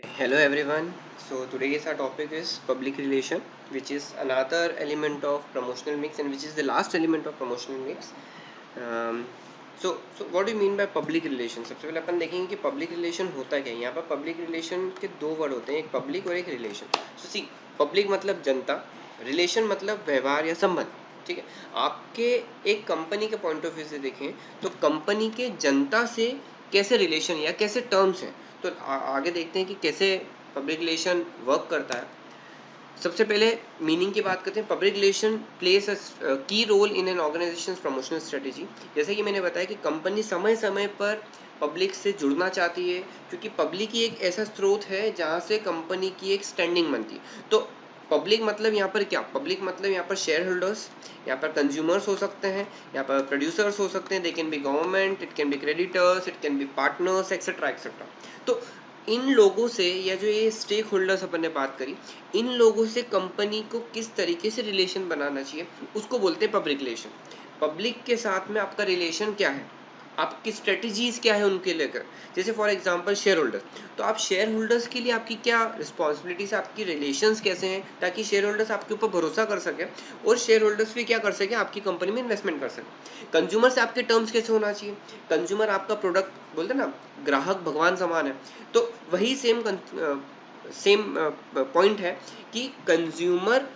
Hello everyone. So today's our topic is public relation, which is another element of promotional mix and which is the last element of promotional mix. Um, so what do you mean by public relation? सबसे पहले अपन देखेंगे कि public relation होता क्या है. यहाँ पर public relation के दो वर्ड होते हैं, एक public और एक relation. So see, public मतलब जनता, relation मतलब व्यवहार या संबंध. ठीक है. आपके एक कंपनी के पॉइंट ऑफ व्यू से देखें तो कंपनी के जनता से कैसे रिलेशन या कैसे टर्म्स हैं. तो आगे देखते हैं कि कैसे पब्लिक रिलेशन वर्क करता है. सबसे पहले मीनिंग की बात करते हैं. Public relation plays a key role in an organisation promotional strategy. जैसे कि मैंने बताया कि कंपनी समय समय पर पब्लिक से जुड़ना चाहती है, क्योंकि पब्लिक ही एक ऐसा स्रोत है जहां से कंपनी की एक स्टैंडिंग बनती है. तो पब्लिक मतलब यहाँ पर क्या, पब्लिक मतलब यहाँ पर शेयर होल्डर्स, यहाँ पर कंज्यूमर्स हो सकते हैं, यहाँ पर प्रोड्यूसर्स हो सकते हैं, they can be government, it can be creditors, it can be partners etcetera etcetera. तो इन लोगों से, या जो ये स्टेक होल्डर्स अपन ने बात करी, इन लोगों से कंपनी को किस तरीके से रिलेशन बनाना चाहिए उसको बोलते हैं पब्लिक रिलेशन. पब्लिक के साथ में आपका रिलेशन क्या है, आपकी स्ट्रेटजीज क्या है उनके लेकर. जैसे फॉर एग्जांपल शेयर होल्डर्स, तो आप शेयर होल्डर्स के लिए आपकी क्या रिस्पॉन्सिबिलिटीज, आपकी रिलेशंस कैसे हैं, ताकि शेयर होल्डर्स आपके ऊपर भरोसा कर सके और शेयर होल्डर्स भी क्या कर सके, आपकी कंपनी में इन्वेस्टमेंट कर सके. कंज्यूमर से आपके टर्म्स कैसे होना चाहिए. कंज्यूमर आपका प्रोडक्ट, बोलते ना ग्राहक भगवान समान है, तो वही सेम पॉइंट है कि कंज्यूमर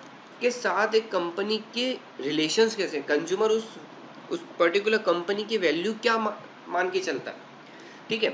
के साथ एक कंपनी के रिलेशंस कैसे, कंज्यूमर उस पर्टिकुलर कंपनी की वैल्यू क्या मान के चलता है. ठीक है.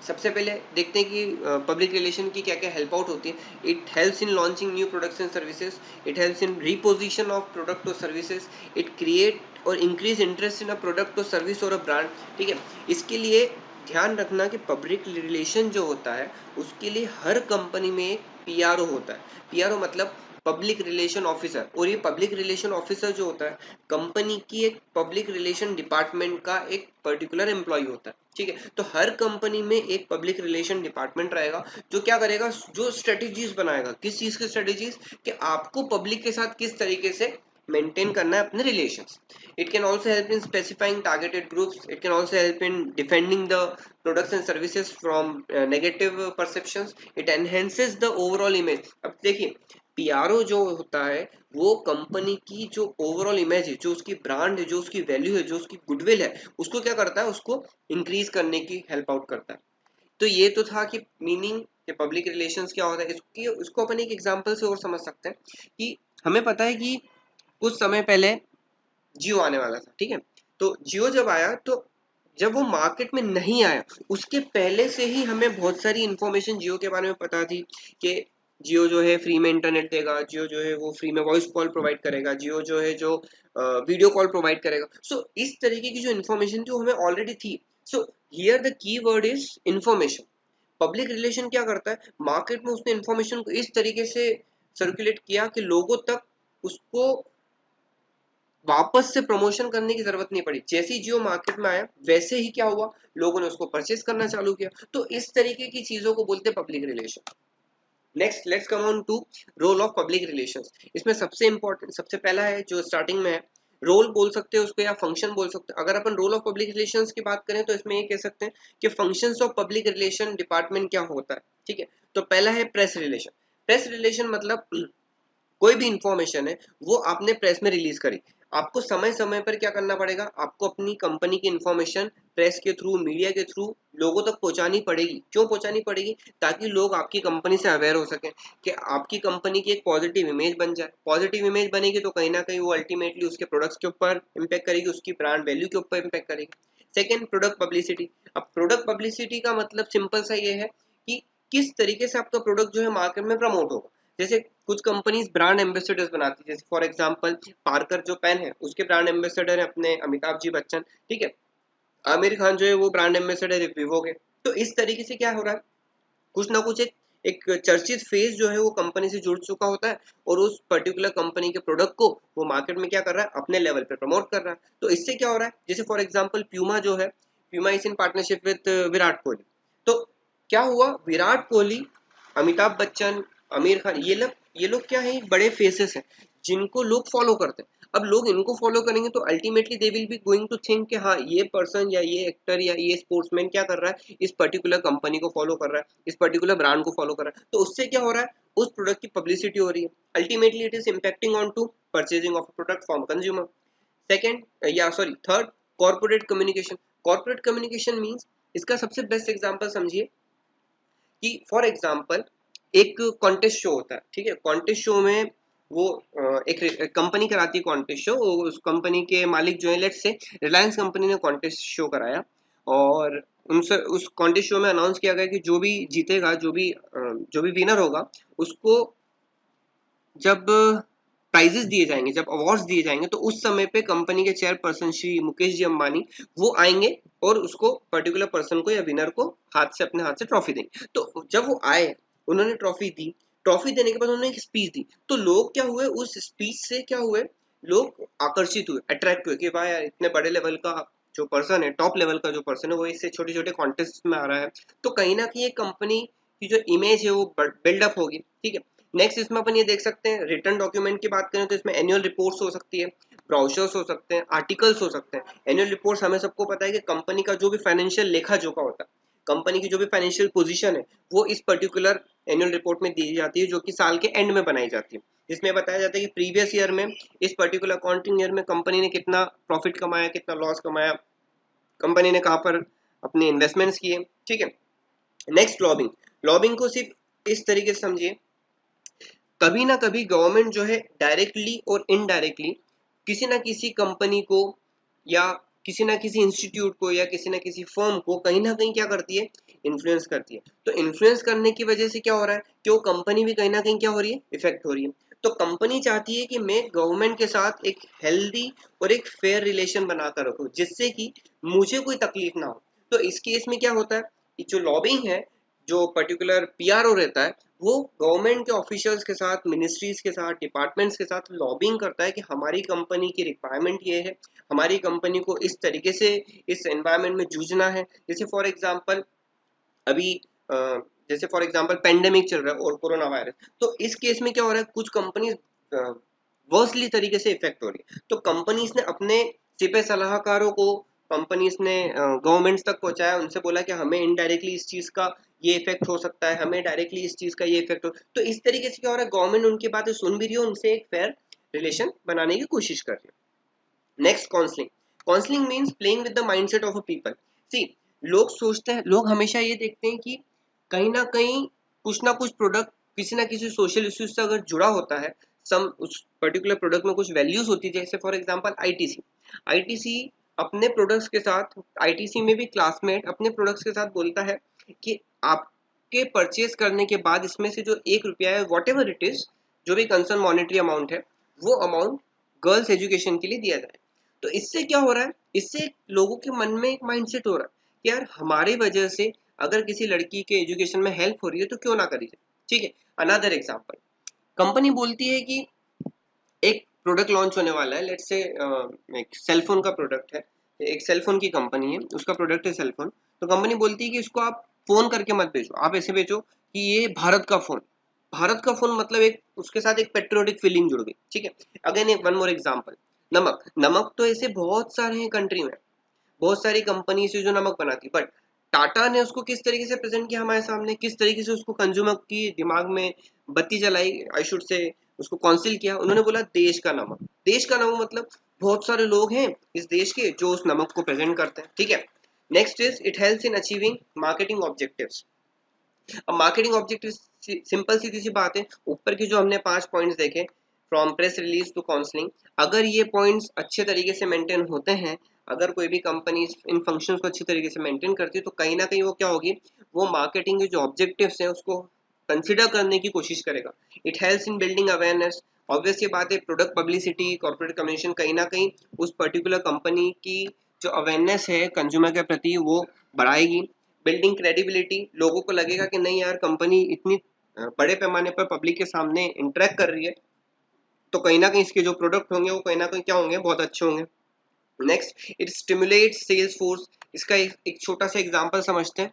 सबसे पहले देखते हैं कि पब्लिक रिलेशन की क्या क्या हेल्प आउट होती है. It helps in launching new products and services, it helps in reposition of product और सर्विसेज, इट क्रिएट और increase interest in a product और सर्विस और अ ब्रांड. ठीक है. इसके लिए ध्यान रखना कि पब्लिक रिलेशन जो होता है उसके लिए हर कंपनी में एक पीआरओ होता है. पीआरओ मतलब पब्लिक रिलेशन ऑफिसर. और ये पब्लिक रिलेशन ऑफिसर जो होता है कंपनी की एक पब्लिक रिलेशन डिपार्टमेंट का एक पर्टिकुलर एम्प्लॉय होता है. ठीक है. तो हर कंपनी में एक पब्लिक रिलेशन डिपार्टमेंट रहेगा जो क्या करेगा, जो स्ट्रेटेजीज बनाएगा. किस चीज की स्ट्रेटेजीज, कि आपको पब्लिक के साथ किस तरीके से मेंटेन करना है अपने relations. It can also help in specifying targeted groups, it can also help in defending the products and services from negative perceptions, it enhances the overall image. अब देखिए, पीआरओ जो होता है वो कंपनी की जो ओवरऑल इमेज है, जो उसकी ब्रांड है, जो उसकी वैल्यू है, जो उसकी गुडविल है, उसको क्या करता है, उसको इंक्रीज करने की हेल्प आउट करता है. तो ये तो था कि मीनिंग के पब्लिक रिलेशंस क्या होता है. इसको अपन एक एग्जांपल से और समझ सकते हैं कि हमें पता है कि कुछ समय पहले जियो आने वाला था. ठीक है. तो जियो जब आया, तो जब वो मार्केट में नहीं आया उसके पहले से ही हमें बहुत सारी इंफॉर्मेशन जियो के बारे में पता थी कि जियो जो है फ्री में इंटरनेट देगा, जियो जो है वो फ्री में वॉइस कॉल प्रोवाइड करेगा, जियो जो है जो वीडियो कॉल प्रोवाइड करेगा. सो इस तरीके की जो इन्फॉर्मेशन थी वो हमें ऑलरेडी थी. So here the key word is information. Public relation क्या करता है, मार्केट में उसने इंफॉर्मेशन को इस तरीके से सर्कुलेट किया कि लोगों तक उसको वापस से प्रमोशन करने की जरूरत नहीं पड़ी. जैसे ही जियो मार्केट में आया वैसे ही क्या हुआ, लोगों ने उसको परचेस करना चालू किया. तो इस तरीके की चीजों को बोलते हैं public relation. Next let's come on to role of public relations. इसमें सबसे इंपॉर्टेंट, सबसे पहला है जो स्टार्टिंग में है, रोल बोल सकते हैं उसको या फंक्शन बोल सकते हैं. अगर अपन रोल ऑफ पब्लिक रिलेशंस की बात करें तो इसमें ये कह सकते हैं कि functions of public relation department क्या होता है. ठीक है. तो पहला है प्रेस रिलेशन. प्रेस रिलेशन मतलब कोई भी इंफॉर्मेशन है वो आपने प्रेस में रिलीज करी, आपको समय समय पर क्या करना पड़ेगा, आपको अपनी कंपनी की इंफॉर्मेशन प्रेस के थ्रू, मीडिया के थ्रू लोगों तक पहुंचानी पड़ेगी. क्यों पहुंचानी पड़ेगी, ताकि लोग आपकी कंपनी से अवेयर हो सके, कि आपकी कंपनी की एक पॉजिटिव इमेज बन जाए. पॉजिटिव इमेज बनेगी तो कहीं ना कहीं वो अल्टीमेटली उसके प्रोडक्ट्स के ऊपर इम्पैक्ट करेगी, उसकी ब्रांड वैल्यू के ऊपर इम्पैक्ट करेगी. Second, product publicity. अब प्रोडक्ट पब्लिसिटी का मतलब सिंपल सा ये है कि किस तरीके से आपका प्रोडक्ट जो है मार्केट में प्रमोट होगा. जैसे कुछ कंपनीज ब्रांड एम्बेसडर्स बनाती है, जैसे फॉर एग्जांपल पार्कर जो पेन है उसके ब्रांड एम्बेसडर है अपने अमिताभ जी बच्चन. ठीक है. आमिर खान जो है वो ब्रांड एम्बेसडर है विवो के. तो इस तरीके से क्या हो रहा है, कुछ ना कुछ एक एक चर्चित फेज जो है वो कंपनी से जुड़ चुका होता है और उस पर्टिकुलर कंपनी के प्रोडक्ट को वो मार्केट में क्या कर रहा है, अपने लेवल पे प्रमोट कर रहा है. तो इससे क्या हो रहा है, जैसे फॉर एग्जांपल प्यूमा जो है, Puma is in partnership with Virat Kohli. तो क्या हुआ, विराट कोहली, अमिताभ बच्चन, आमिर खान, ये लोग क्या है, बड़े फेसेस हैं जिनको लोग फॉलो करते हैं. अब लोग इनको फॉलो करेंगे तो ultimately they will be going to think कि हाँ ये पर्सन या ये एक्टर या ये स्पोर्ट्समैन क्या कर रहा है, इस पर्टिकुलर कंपनी को फॉलो कर रहा है, इस पर्टिकुलर ब्रांड को फॉलो कर रहा है, तो उससे क्या हो रहा है, उस प्रोडक्ट की पब्लिसिटी हो रही है, ultimately it is impacting on to purchasing of product from consumer. Second या sorry third, corporate communication. Corporate communication means, इसका सबसे बेस्ट एग्जांपल समझिए कि फॉर एग्जांपल एक कॉन्टेस्ट शो होता है, ठीक है, कॉन्टेस्ट शो में वो एक कंपनी कराती है कॉन्टेस्ट शो, उस कंपनी के मालिक जो है, लेट्स से रिलायंस कंपनी ने कॉन्टेस्ट शो कराया, और उनसे उस कॉन्टेस्ट शो में अनाउंस किया गया कि जो भी जीतेगा, जो भी विनर होगा, उसको जब प्राइजेस दिए जाएंगे, जब अवार्ड्स दिए जाएंगे, तो उस समय पे कंपनी के चेयरपर्सन श्री मुकेश जी अंबानी वो आएंगे और उसको पर्टिकुलर पर्सन को या विनर को हाथ से, अपने हाथ से ट्रॉफी देंगे। तो जब वो आए, उन्होंने ट्रॉफी दी, ट्रॉफी देने के बाद उन्होंने एक स्पीच दी, तो लोग क्या हुए, उस स्पीच से क्या हुए, लोग आकर्षित हुए, अट्रैक्ट हुए कि भाई यार इतने बड़े लेवल का जो पर्सन है, टॉप लेवल का जो पर्सन है, वो इससे छोटे छोटे कॉन्टेस्ट में आ रहा है, तो कहीं ना कहीं एक कंपनी की जो इमेज है वो बिल्डअप होगी, ठीक है। नेक्स्ट इसमें अपन ये देख सकते हैं, रिटर्न डॉक्यूमेंट की बात करें तो इसमें एनुअल रिपोर्ट्स हो सकती है, ब्राउचर्स हो सकते हैं, आर्टिकल्स हो सकते हैं। एनुअल रिपोर्ट्स हमें सबको पता है कि कंपनी का जो भी फाइनेंशियल लेखा जोखा होता है, कंपनी की जो भी फाइनेंशियल पोजीशन है, वो इस पर्टिकुलर एनुअल रिपोर्ट में दी जाती है, जो कि साल के एंड में बनाई जाती है, जिसमें बताया जाता है कि प्रीवियस ईयर में, इस पर्टिकुलर अकाउंटिंग ईयर में कंपनी ने कितना प्रॉफिट कमाया, कितना लॉस कमाया, कंपनी ने कहाँ पर अपने इन्वेस्टमेंट्स किए, ठीक है। Next, lobbying. लॉबिंग को सिर्फ इस तरीके से समझिए, कभी ना कभी गवर्नमेंट जो है डायरेक्टली और इनडायरेक्टली किसी ना किसी कंपनी को या किसी ना किसी इंस्टीट्यूट को या किसी ना किसी फर्म को कहीं ना कहीं क्या करती है, इन्फ्लुएंस करती है। तो इन्फ्लुएंस करने की वजह से क्या हो रहा है कि वो कंपनी भी कहीं ना कहीं क्या हो रही है, इफेक्ट हो रही है। तो कंपनी चाहती है कि मैं गवर्नमेंट के साथ एक हेल्दी और एक फेयर रिलेशन बनाकर रखूं, जिससे कि मुझे कोई तकलीफ ना हो। तो इस केस में क्या होता है कि जो लॉबिंग है, जो पर्टिकुलर पीआरओ रहता है, वो गवर्नमेंट के ऑफिशियल्स के साथ, मिनिस्ट्रीज के साथ, डिपार्टमेंट्स के साथ लॉबिंग करता है कि हमारी कंपनी की रिक्वायरमेंट ये है, हमारी कंपनी को इस तरीके से इस एनवायरनमेंट में जूझना है। जैसे फॉर एग्जांपल अभी जैसे फॉर एग्जांपल पेंडेमिक चल रहा है और कोरोना वायरस, तो इस केस में क्या हो रहा है, कुछ कंपनी वर्सली तरीके से इफेक्ट हो रही है, तो कंपनीज ने अपने सिपे सलाहकारों को, कंपनीज ने गवर्नमेंट्स तक पहुंचाया, उनसे बोला कि हमें इनडायरेक्टली इस चीज का ये इफेक्ट हो सकता है, हमें डायरेक्टली इस चीज का ये इफेक्ट हो। तो इस तरीके से क्या हो रहा है, गवर्नमेंट उनकी बातें सुन भी रही है, उनसे एक फेयर रिलेशन बनाने की कोशिश कर रही है। Next, counselling. Counselling means playing with the mindset of a people. See, लोग सोचते हैं, लोग हमेशा ये देखते हैं कि कहीं ना कुछ प्रोडक्ट किसी ना किसी सोशल इश्यूज से अगर जुड़ा होता है, सम उस पर्टिकुलर प्रोडक्ट में कुछ वैल्यूज होती है, जैसे फॉर एग्जांपल आईटीसी। आईटीसी अपने प्रोडक्ट्स के साथ, आईटीसी में भी क्लासमेट अपने प्रोडक्ट्स के साथ बोलता है कि आपके परचेज करने के बाद इसमें से जो 1 रुपया है, वॉट एवर इट इज, जो भी कंसर्न मॉनेटरी अमाउंट है, वो अमाउंट गर्ल्स एजुकेशन के लिए दिया जाए। तो इससे क्या हो रहा है, इससे लोगों के मन में एक माइंडसेट हो रहा है कि यार हमारी वजह से अगर किसी लड़की के एजुकेशन में हेल्प हो रही है तो क्यों ना करी जाए, ठीक है। अनदर एग्जांपल, कंपनी बोलती है कि एक प्रोडक्ट लॉन्च होने वाला है, लेट्स से एक सेलफोन का प्रोडक्ट है, एक सेलफोन की कंपनी है, उसका प्रोडक्ट है सेलफोन। तो कंपनी बोलती है कि इसको आप फोन करके मत बेचो, आप ऐसे बेचो कि ये भारत का फोन। भारत का फोन मतलब एक उसके साथ एक पेट्रियोटिक फीलिंग जुड़ गई, ठीक है। अगेन एक वन मोर एग्जांपल, नमक। नमक तो ऐसे बहुत सारे हैं कंट्री में, बहुत सारी कंपनी से जो नमक बनाती, बट टाटा ने उसको किस तरीके से प्रेजेंट किया हमारे सामने, किस तरीके से उसको कंज्यूमर की दिमाग में बत्ती जलाई, आई शुड से उसको कॉन्सिल किया। उन्होंने बोला देश का नमक। देश का नमक मतलब बहुत सारे लोग हैं इस देश के जो उस नमक को प्रेजेंट करते हैं, ठीक है। Next is it helps in achieving marketing objectives. अब मार्केटिंग ऑब्जेक्टिव सिंपल सीधी सी बात है, ऊपर की जो हमने 5 पॉइंट्स देखे, from press release to counselling, अगर ये पॉइंट्स अच्छे तरीके से मेंटेन होते हैं, अगर कोई भी कंपनी इन फंक्शंस को अच्छी तरीके से मेंटेन करती है, तो कहीं ना कहीं वो क्या होगी, वो मार्केटिंग के जो ऑब्जेक्टिव्स हैं उसको कंसिडर करने की कोशिश करेगा। It helps in building awareness. Obvious ये बात है, प्रोडक्ट पब्लिसिटी, कॉर्पोरेट कम्युनिकेशन कहीं ना कहीं उस पर्टिकुलर कंपनी की जो अवेयरनेस है कंज्यूमर के प्रति वो बढ़ाएगी। बिल्डिंग क्रेडिबिलिटी, लोगों को लगेगा कि नहीं यार कंपनी इतनी बड़े पैमाने पर पब्लिक के सामने इंटरेक्ट कर रही है, तो कहीं ना कहीं इसके जो प्रोडक्ट होंगे वो कहीं ना कहीं क्या होंगे, बहुत अच्छे होंगे। Next, it stimulates sales force. इसका एक छोटा सा एग्जांपल समझते हैं।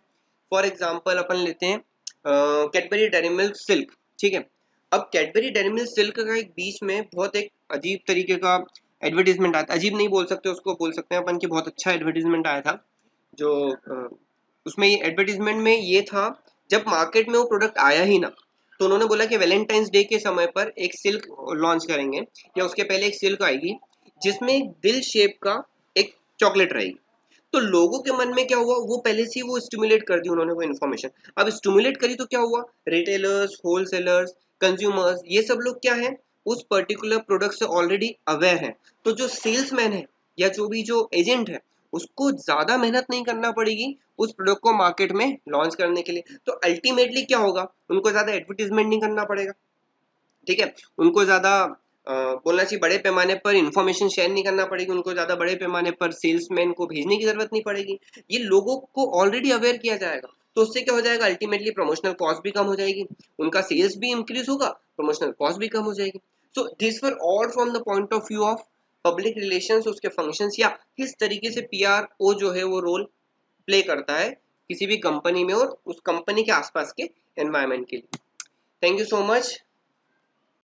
फॉर एग्जांपल अपन लेते हैं कैडबरी डेयरी मिल्क सिल्क, ठीक है। अब कैडबरी डेयरी मिल्क सिल्क का एक बीच में बहुत एक अजीब तरीके का एडवर्टीजमेंट आया था, अजीब नहीं बोल सकते उसको, बोल सकते हैं अपन कि बहुत अच्छा एडवर्टीजमेंट आया था, जो उसमें ये एडवर्टीजमेंट में ये था, जब मार्केट में वो प्रोडक्ट आया ही ना, तो उन्होंने बोला कि वैलेंटाइंस डे के समय पर एक सिल्क लॉन्च करेंगे, या उसके पहले एक सिल्क आएगी जिसमें एक दिल शेप का एक चॉकलेट रहेगी। तो लोगों के मन में क्या हुआ, वो पहले से ही वो स्टिमुलेट कर दी उन्होंने वो इन्फॉर्मेशन। अब स्टिमुलेट करी तो क्या हुआ, रिटेलर्स, होलसेलर्स, कंज्यूमर्स, ये सब लोग क्या है, उस पर्टिकुलर प्रोडक्ट से ऑलरेडी अवेयर है। तो जो सेल्समैन है या जो एजेंट है, उसको ज्यादा मेहनत नहीं करना पड़ेगी उस प्रोडक्ट को मार्केट में लॉन्च करने के लिए। तो अल्टीमेटली क्या होगा, उनको ज्यादा एडवर्टीजमेंट नहीं करना पड़ेगा, ठीक है, उनको ज्यादा बोलना चाहिए बड़े पैमाने पर इंफॉर्मेशन शेयर नहीं करना पड़ेगी, उनको ज्यादा बड़े पैमाने पर सेल्समैन को भेजने की जरूरत नहीं पड़ेगी, ये लोगों को ऑलरेडी अवेयर किया जाएगा। तो उससे क्या हो जाएगा, अल्टीमेटली प्रमोशनल कॉस्ट भी कम हो जाएगी, उनका सेल्स भी इंक्रीज होगा, प्रमोशनल कॉस्ट भी कम हो जाएगी। So this were all from the point of view of public relations, उसके फंक्शंस, या किस तरीके से पीआरओ जो है वो रोल प्ले करता है किसी भी कंपनी में और उस कंपनी के आसपास के एनवायरनमेंट के लिए। Thank you so much.